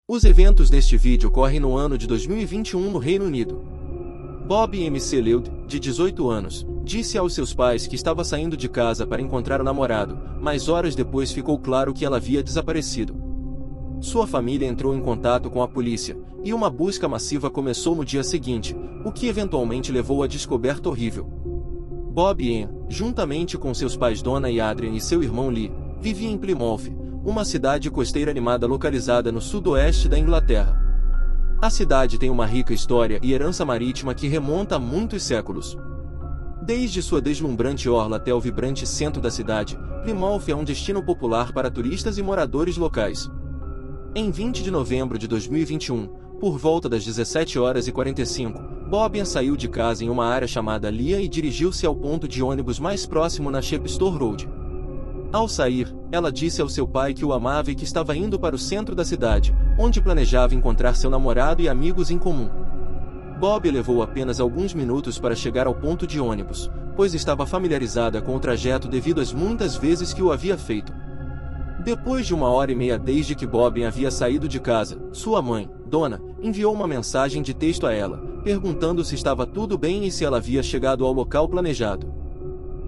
Os eventos deste vídeo ocorrem no ano de 2021 no Reino Unido. Bob McLeod, de 18 anos, disse aos seus pais que estava saindo de casa para encontrar o namorado, mas horas depois ficou claro que ela havia desaparecido. Sua família entrou em contato com a polícia, e uma busca massiva começou no dia seguinte, o que eventualmente levou à descoberta horrível. Bob Ian, juntamente com seus pais Donna e Adrian e seu irmão Lee, vivia em Plymouth, uma cidade costeira animada localizada no sudoeste da Inglaterra. A cidade tem uma rica história e herança marítima que remonta a muitos séculos. Desde sua deslumbrante orla até o vibrante centro da cidade, Plymouth é um destino popular para turistas e moradores locais. Em 20 de novembro de 2021, por volta das 17h45, Bob saiu de casa em uma área chamada Lea e dirigiu-se ao ponto de ônibus mais próximo na Chepstow Road. Ao sair, ela disse ao seu pai que o amava e que estava indo para o centro da cidade, onde planejava encontrar seu namorado e amigos em comum. Bob levou apenas alguns minutos para chegar ao ponto de ônibus, pois estava familiarizada com o trajeto devido às muitas vezes que o havia feito. Depois de 1h30 desde que Bob havia saído de casa, sua mãe, Donna, enviou uma mensagem de texto a ela, perguntando se estava tudo bem e se ela havia chegado ao local planejado.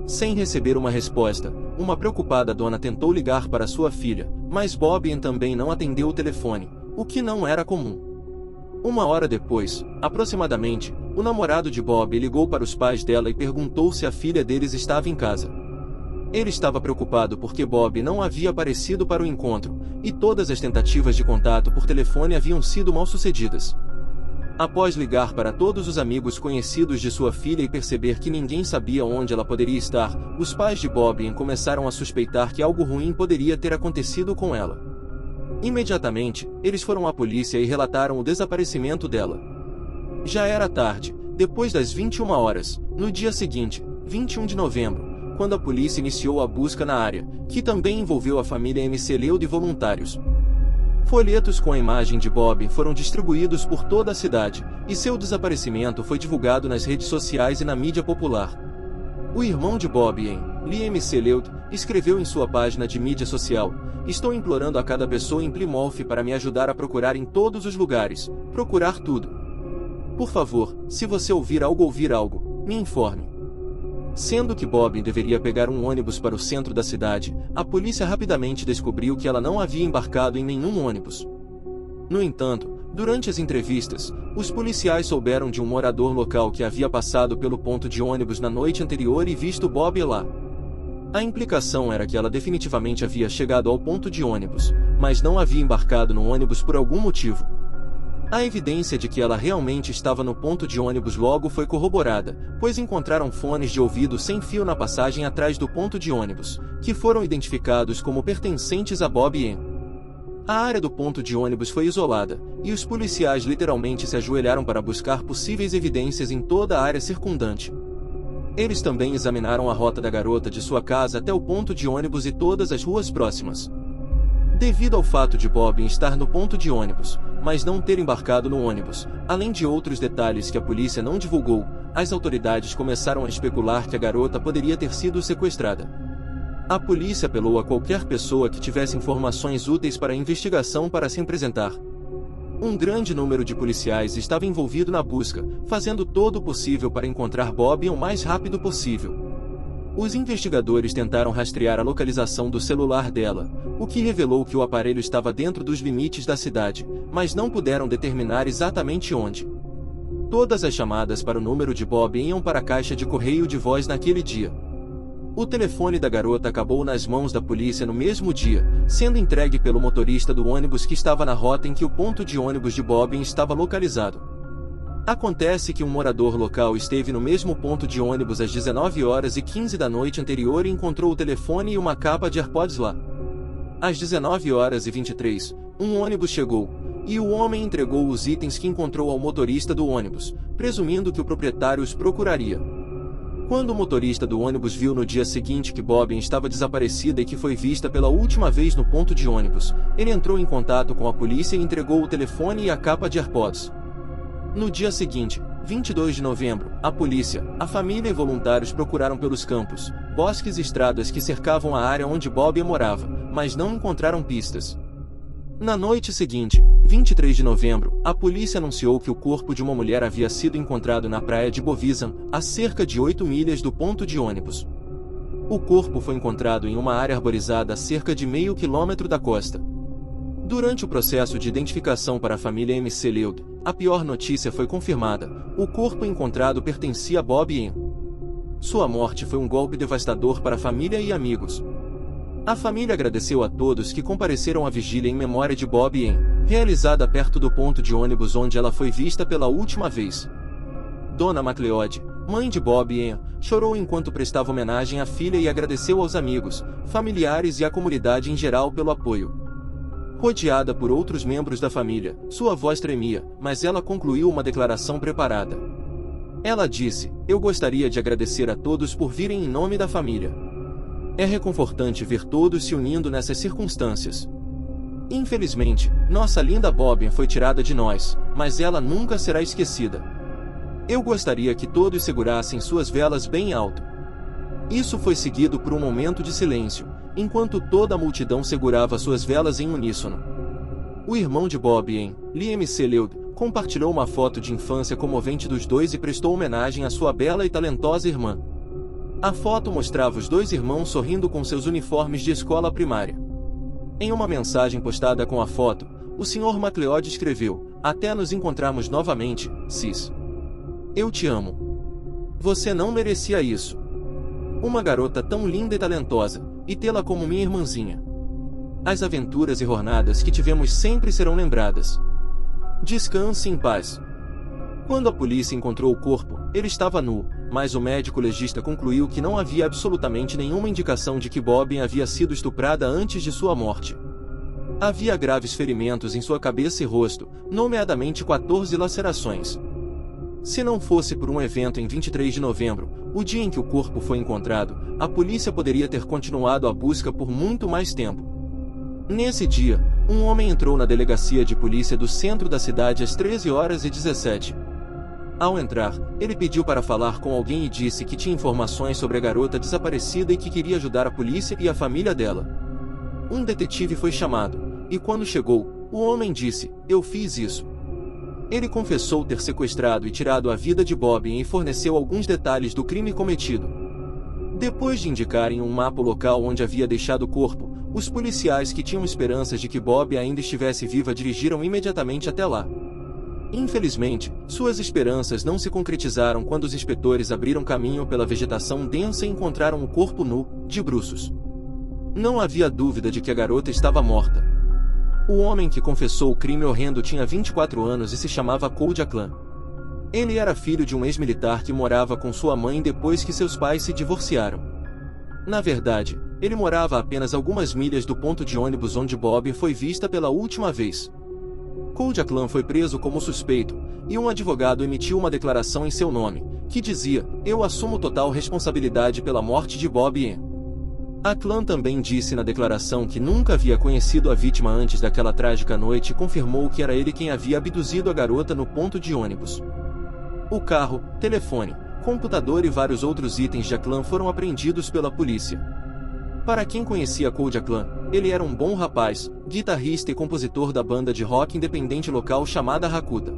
Sem receber uma resposta, uma preocupada Donna tentou ligar para sua filha, mas Bob também não atendeu o telefone, o que não era comum. 1 hora depois, aproximadamente, o namorado de Bob ligou para os pais dela e perguntou se a filha deles estava em casa. Ele estava preocupado porque Bob não havia aparecido para o encontro, e todas as tentativas de contato por telefone haviam sido mal-sucedidas. Após ligar para todos os amigos conhecidos de sua filha e perceber que ninguém sabia onde ela poderia estar, os pais de Bob começaram a suspeitar que algo ruim poderia ter acontecido com ela. Imediatamente, eles foram à polícia e relataram o desaparecimento dela. Já era tarde, depois das 21 horas, no dia seguinte, 21 de novembro, quando a polícia iniciou a busca na área, que também envolveu a família McLeod e voluntários. Folhetos com a imagem de Bob foram distribuídos por toda a cidade, e seu desaparecimento foi divulgado nas redes sociais e na mídia popular. O irmão de Bob, Lee McLeod, escreveu em sua página de mídia social: "Estou implorando a cada pessoa em Plymouth para me ajudar a procurar em todos os lugares, procurar tudo. Por favor, se você ouvir algo, me informe." Sendo que Bob deveria pegar um ônibus para o centro da cidade, a polícia rapidamente descobriu que ela não havia embarcado em nenhum ônibus. No entanto, durante as entrevistas, os policiais souberam de um morador local que havia passado pelo ponto de ônibus na noite anterior e visto Bob lá. A implicação era que ela definitivamente havia chegado ao ponto de ônibus, mas não havia embarcado no ônibus por algum motivo. A evidência de que ela realmente estava no ponto de ônibus logo foi corroborada, pois encontraram fones de ouvido sem fio na passagem atrás do ponto de ônibus, que foram identificados como pertencentes a Bob Ian. A área do ponto de ônibus foi isolada, e os policiais literalmente se ajoelharam para buscar possíveis evidências em toda a área circundante. Eles também examinaram a rota da garota de sua casa até o ponto de ônibus e todas as ruas próximas. Devido ao fato de Bob estar no ponto de ônibus, mas não ter embarcado no ônibus, além de outros detalhes que a polícia não divulgou, as autoridades começaram a especular que a garota poderia ter sido sequestrada. A polícia apelou a qualquer pessoa que tivesse informações úteis para a investigação para se apresentar. Um grande número de policiais estava envolvido na busca, fazendo todo o possível para encontrar Bob o mais rápido possível. Os investigadores tentaram rastrear a localização do celular dela, o que revelou que o aparelho estava dentro dos limites da cidade, mas não puderam determinar exatamente onde. Todas as chamadas para o número de Bob iam para a caixa de correio de voz naquele dia. O telefone da garota acabou nas mãos da polícia no mesmo dia, sendo entregue pelo motorista do ônibus que estava na rota em que o ponto de ônibus de Bob estava localizado. Acontece que um morador local esteve no mesmo ponto de ônibus às 19h15 da noite anterior e encontrou o telefone e uma capa de AirPods lá. Às 19h23, um ônibus chegou, e o homem entregou os itens que encontrou ao motorista do ônibus, presumindo que o proprietário os procuraria. Quando o motorista do ônibus viu no dia seguinte que Bob estava desaparecida e que foi vista pela última vez no ponto de ônibus, ele entrou em contato com a polícia e entregou o telefone e a capa de AirPods. No dia seguinte, 22 de novembro, a polícia, a família e voluntários procuraram pelos campos, bosques e estradas que cercavam a área onde Bob morava, mas não encontraram pistas. Na noite seguinte, 23 de novembro, a polícia anunciou que o corpo de uma mulher havia sido encontrado na praia de Bovizan, a cerca de 8 milhas do ponto de ônibus. O corpo foi encontrado em uma área arborizada a cerca de meio quilômetro da costa. Durante o processo de identificação para a família MC Leod, a pior notícia foi confirmada: o corpo encontrado pertencia a Bob Ian. Sua morte foi um golpe devastador para a família e amigos. A família agradeceu a todos que compareceram à vigília em memória de Bob Ian, realizada perto do ponto de ônibus onde ela foi vista pela última vez. Dona MacLeod, mãe de Bob Ian, chorou enquanto prestava homenagem à filha e agradeceu aos amigos, familiares e à comunidade em geral pelo apoio. Rodeada por outros membros da família, sua voz tremia, mas ela concluiu uma declaração preparada. Ela disse: "Eu gostaria de agradecer a todos por virem em nome da família. É reconfortante ver todos se unindo nessas circunstâncias. Infelizmente, nossa linda Bob foi tirada de nós, mas ela nunca será esquecida. Eu gostaria que todos segurassem suas velas bem alto." Isso foi seguido por um momento de silêncio, enquanto toda a multidão segurava suas velas em uníssono. O irmão de Bob Ian, Liam C. Leod, compartilhou uma foto de infância comovente dos dois e prestou homenagem à sua bela e talentosa irmã. A foto mostrava os dois irmãos sorrindo com seus uniformes de escola primária. Em uma mensagem postada com a foto, o Sr. MacLeod escreveu: "Até nos encontrarmos novamente, Sis. Eu te amo. Você não merecia isso. Uma garota tão linda e talentosa, e tê-la como minha irmãzinha. As aventuras e jornadas que tivemos sempre serão lembradas. Descanse em paz." Quando a polícia encontrou o corpo, ele estava nu, mas o médico legista concluiu que não havia absolutamente nenhuma indicação de que Bob havia sido estuprada antes de sua morte. Havia graves ferimentos em sua cabeça e rosto, nomeadamente 14 lacerações. Se não fosse por um evento em 23 de novembro, o dia em que o corpo foi encontrado, a polícia poderia ter continuado a busca por muito mais tempo. Nesse dia, um homem entrou na delegacia de polícia do centro da cidade às 13h17. Ao entrar, ele pediu para falar com alguém e disse que tinha informações sobre a garota desaparecida e que queria ajudar a polícia e a família dela. Um detetive foi chamado, e quando chegou, o homem disse: "Eu fiz isso." Ele confessou ter sequestrado e tirado a vida de Bob e forneceu alguns detalhes do crime cometido. Depois de indicarem um mapa local onde havia deixado o corpo, os policiais que tinham esperanças de que Bob ainda estivesse viva dirigiram imediatamente até lá. Infelizmente, suas esperanças não se concretizaram quando os inspetores abriram caminho pela vegetação densa e encontraram o corpo nu, de bruços. Não havia dúvida de que a garota estava morta. O homem que confessou o crime horrendo tinha 24 anos e se chamava Cody Aclan. Ele era filho de um ex-militar que morava com sua mãe depois que seus pais se divorciaram. Na verdade, ele morava a apenas algumas milhas do ponto de ônibus onde Bob foi vista pela última vez. Cody Aclan foi preso como suspeito, e um advogado emitiu uma declaração em seu nome, que dizia: "Eu assumo total responsabilidade pela morte de Bob Ian." Aclan também disse na declaração que nunca havia conhecido a vítima antes daquela trágica noite e confirmou que era ele quem havia abduzido a garota no ponto de ônibus. O carro, telefone, computador e vários outros itens de Aclan foram apreendidos pela polícia. Para quem conhecia Cody Aclan, ele era um bom rapaz, guitarrista e compositor da banda de rock independente local chamada Hakuta.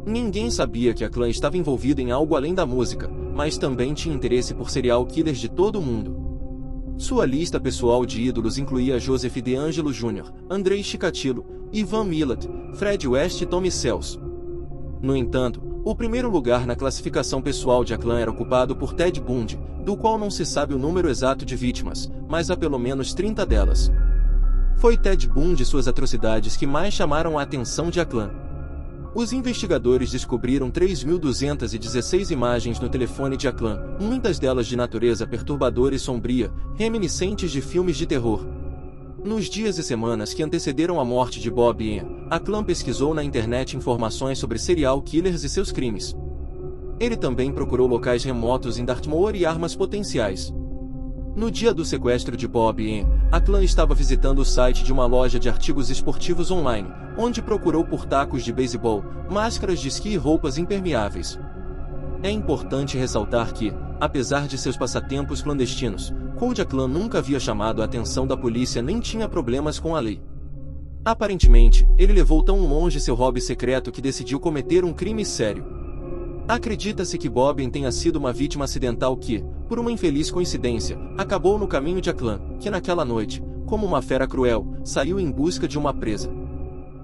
Ninguém sabia que Aclan estava envolvido em algo além da música, mas também tinha interesse por serial killers de todo o mundo. Sua lista pessoal de ídolos incluía Joseph DeAngelo Jr., Andrei Chikatilo, Ivan Milat, Fred West e Tommy Sells. No entanto, o primeiro lugar na classificação pessoal de Aclan era ocupado por Ted Bundy, do qual não se sabe o número exato de vítimas, mas há pelo menos 30 delas. Foi Ted Bundy e suas atrocidades que mais chamaram a atenção de Aclan. Os investigadores descobriram 3.216 imagens no telefone de Aclan, muitas delas de natureza perturbadora e sombria, reminiscentes de filmes de terror. Nos dias e semanas que antecederam a morte de Bob Ian, Aclan pesquisou na internet informações sobre serial killers e seus crimes. Ele também procurou locais remotos em Dartmoor e armas potenciais. No dia do sequestro de Bob Ian, Aclan estava visitando o site de uma loja de artigos esportivos online, onde procurou por tacos de beisebol, máscaras de esqui e roupas impermeáveis. É importante ressaltar que, apesar de seus passatempos clandestinos, Cody Aclan nunca havia chamado a atenção da polícia nem tinha problemas com a lei. Aparentemente, ele levou tão longe seu hobby secreto que decidiu cometer um crime sério. Acredita-se que Bobbin tenha sido uma vítima acidental que, por uma infeliz coincidência, acabou no caminho de Aklan, que naquela noite, como uma fera cruel, saiu em busca de uma presa.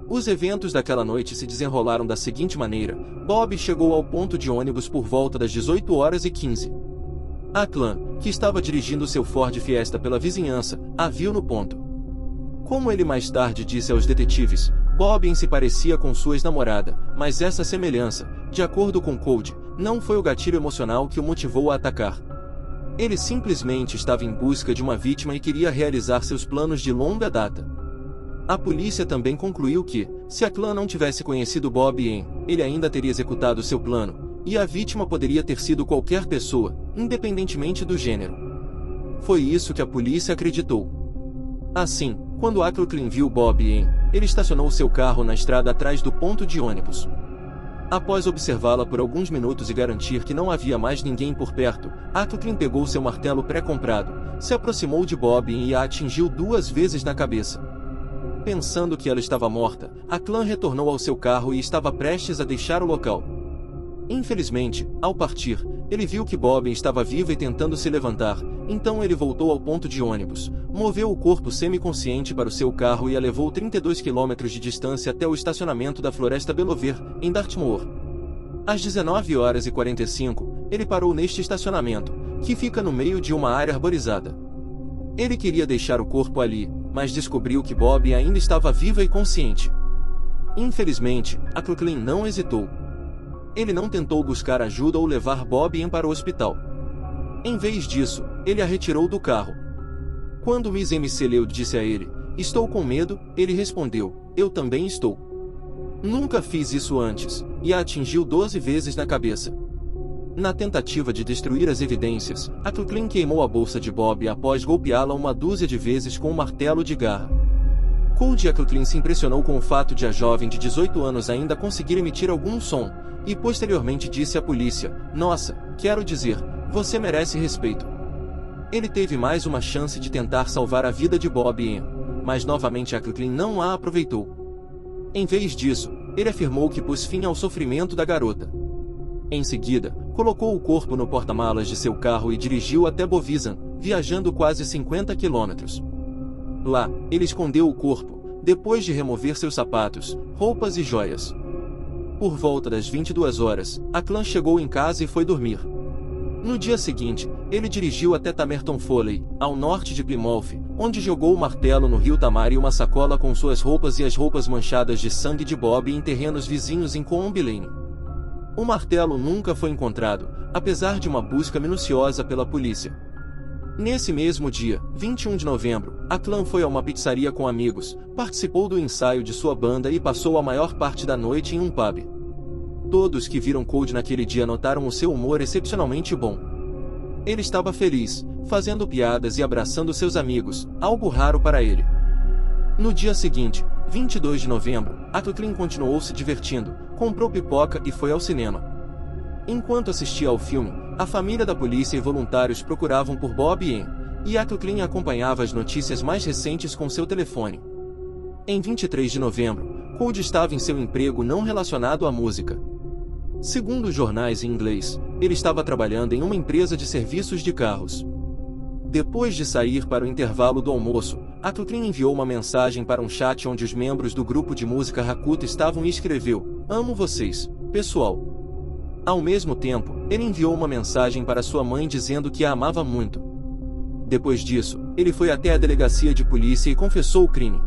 Os eventos daquela noite se desenrolaram da seguinte maneira: Bob chegou ao ponto de ônibus por volta das 18h15. Aklan, que estava dirigindo seu Ford Fiesta pela vizinhança, a viu no ponto. Como ele mais tarde disse aos detetives, Bobbin se parecia com sua ex-namorada, mas essa semelhança, de acordo com Code, não foi o gatilho emocional que o motivou a atacar. Ele simplesmente estava em busca de uma vítima e queria realizar seus planos de longa data. A polícia também concluiu que, se Aklan não tivesse conhecido Bobbin, ele ainda teria executado seu plano, e a vítima poderia ter sido qualquer pessoa, independentemente do gênero. Foi isso que a polícia acreditou. Assim, quando Aklan viu Bobbin, ele estacionou seu carro na estrada atrás do ponto de ônibus. Após observá-la por alguns minutos e garantir que não havia mais ninguém por perto, Aklan pegou seu martelo pré-comprado, se aproximou de Bobbin e a atingiu 2 vezes na cabeça. Pensando que ela estava morta, Aklan retornou ao seu carro e estava prestes a deixar o local. Infelizmente, ao partir, ele viu que Bobbin estava viva e tentando se levantar, então ele voltou ao ponto de ônibus, moveu o corpo semi-consciente para o seu carro e a levou 32 km de distância até o estacionamento da Floresta Belvedere, em Dartmoor. Às 19h45, ele parou neste estacionamento, que fica no meio de uma área arborizada. Ele queria deixar o corpo ali, mas descobriu que Bobbin ainda estava viva e consciente. Infelizmente, Aklan não hesitou. Ele não tentou buscar ajuda ou levar Bobbin para o hospital. Em vez disso, ele a retirou do carro. Quando Miss MC disse a ele, "Estou com medo", ele respondeu, "Eu também estou. Nunca fiz isso antes", e a atingiu 12 vezes na cabeça. Na tentativa de destruir as evidências, Aklan queimou a bolsa de Bob após golpeá-la uma dúzia de vezes com um martelo de garra. Code Aklan se impressionou com o fato de a jovem de 18 anos ainda conseguir emitir algum som, e posteriormente disse à polícia, "Nossa, quero dizer, você merece respeito." Ele teve mais uma chance de tentar salvar a vida de Bobbin, mas novamente Aklan não a aproveitou. Em vez disso, ele afirmou que pôs fim ao sofrimento da garota. Em seguida, colocou o corpo no porta-malas de seu carro e dirigiu até Bovizan, viajando quase 50 km. Lá, ele escondeu o corpo, depois de remover seus sapatos, roupas e joias. Por volta das 22 horas, Aklan chegou em casa e foi dormir. No dia seguinte, ele dirigiu até Tamerton Foley, ao norte de Plymouth, onde jogou o martelo no rio Tamar e uma sacola com suas roupas e as roupas manchadas de sangue de Bob em terrenos vizinhos em Combe Lane. O martelo nunca foi encontrado, apesar de uma busca minuciosa pela polícia. Nesse mesmo dia, 21 de novembro, Aklan foi a uma pizzaria com amigos, participou do ensaio de sua banda e passou a maior parte da noite em um pub. Todos que viram Code naquele dia notaram o seu humor excepcionalmente bom. Ele estava feliz, fazendo piadas e abraçando seus amigos, algo raro para ele. No dia seguinte, 22 de novembro, Aklan continuou se divertindo, comprou pipoca e foi ao cinema. Enquanto assistia ao filme, a família da polícia e voluntários procuravam por Bobbin, e Aklan acompanhava as notícias mais recentes com seu telefone. Em 23 de novembro, Code estava em seu emprego não relacionado à música. Segundo os jornais em inglês, ele estava trabalhando em uma empresa de serviços de carros. Depois de sair para o intervalo do almoço, Aklan enviou uma mensagem para um chat onde os membros do grupo de música Hakuta estavam e escreveu, "Amo vocês, pessoal." Ao mesmo tempo, ele enviou uma mensagem para sua mãe dizendo que a amava muito. Depois disso, ele foi até a delegacia de polícia e confessou o crime.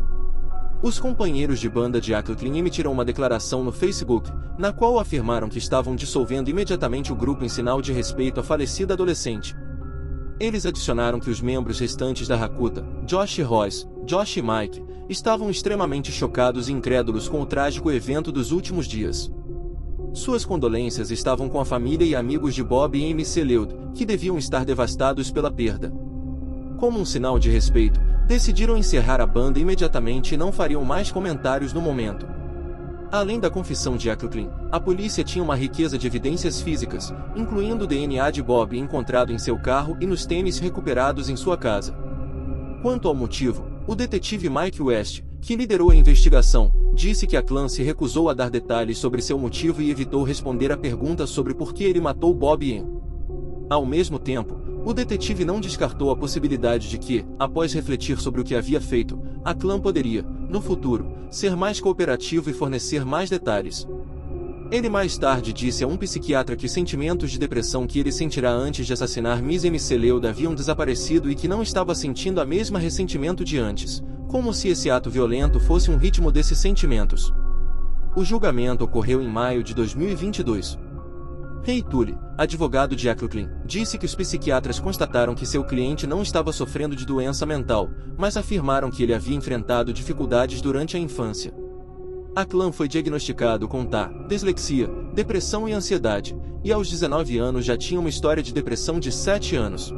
Os companheiros de banda de Aklan emitiram uma declaração no Facebook, na qual afirmaram que estavam dissolvendo imediatamente o grupo em sinal de respeito à falecida adolescente. Eles adicionaram que os membros restantes da Hakuta, Josh e Royce, Josh e Mike, estavam extremamente chocados e incrédulos com o trágico evento dos últimos dias. Suas condolências estavam com a família e amigos de Bob e MC que deviam estar devastados pela perda. Como um sinal de respeito, decidiram encerrar a banda imediatamente e não fariam mais comentários no momento. Além da confissão de Aklan, a polícia tinha uma riqueza de evidências físicas, incluindo o DNA de Bob encontrado em seu carro e nos tênis recuperados em sua casa. Quanto ao motivo, o detetive Mike West, que liderou a investigação, disse que Aklan se recusou a dar detalhes sobre seu motivo e evitou responder a pergunta sobre por que ele matou Bob Ian. Ao mesmo tempo, o detetive não descartou a possibilidade de que, após refletir sobre o que havia feito, Aklan poderia, no futuro, ser mais cooperativo e fornecer mais detalhes. Ele mais tarde disse a um psiquiatra que os sentimentos de depressão que ele sentirá antes de assassinar Miss McLeod haviam desaparecido e que não estava sentindo a mesma ressentimento de antes, como se esse ato violento fosse um ritmo desses sentimentos. O julgamento ocorreu em maio de 2022. Ray Tully, advogado de Aklan, disse que os psiquiatras constataram que seu cliente não estava sofrendo de doença mental, mas afirmaram que ele havia enfrentado dificuldades durante a infância. Aklan foi diagnosticado com TAA, dislexia, depressão e ansiedade, e aos 19 anos já tinha uma história de depressão de 7 anos.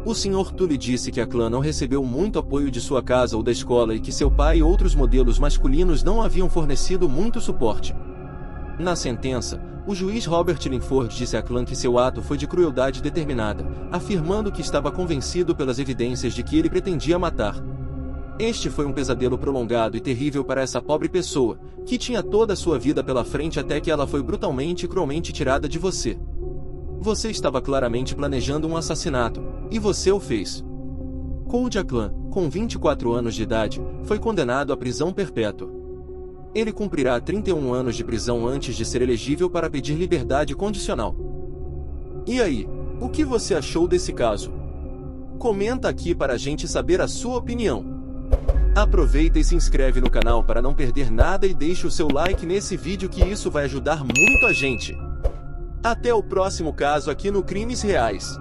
O Sr. Tully disse que Aklan não recebeu muito apoio de sua casa ou da escola e que seu pai e outros modelos masculinos não haviam fornecido muito suporte. Na sentença, o juiz Robert Linford disse a Aklan que seu ato foi de crueldade determinada, afirmando que estava convencido pelas evidências de que ele pretendia matar. Este foi um pesadelo prolongado e terrível para essa pobre pessoa, que tinha toda a sua vida pela frente até que ela foi brutalmente e cruelmente tirada de você. Você estava claramente planejando um assassinato, e você o fez. Cody Aklan, com 24 anos de idade, foi condenado à prisão perpétua. Ele cumprirá 31 anos de prisão antes de ser elegível para pedir liberdade condicional. E aí, o que você achou desse caso? Comenta aqui para a gente saber a sua opinião. Aproveita e se inscreve no canal para não perder nada e deixe o seu like nesse vídeo que isso vai ajudar muito a gente. Até o próximo caso aqui no Crimes Reais.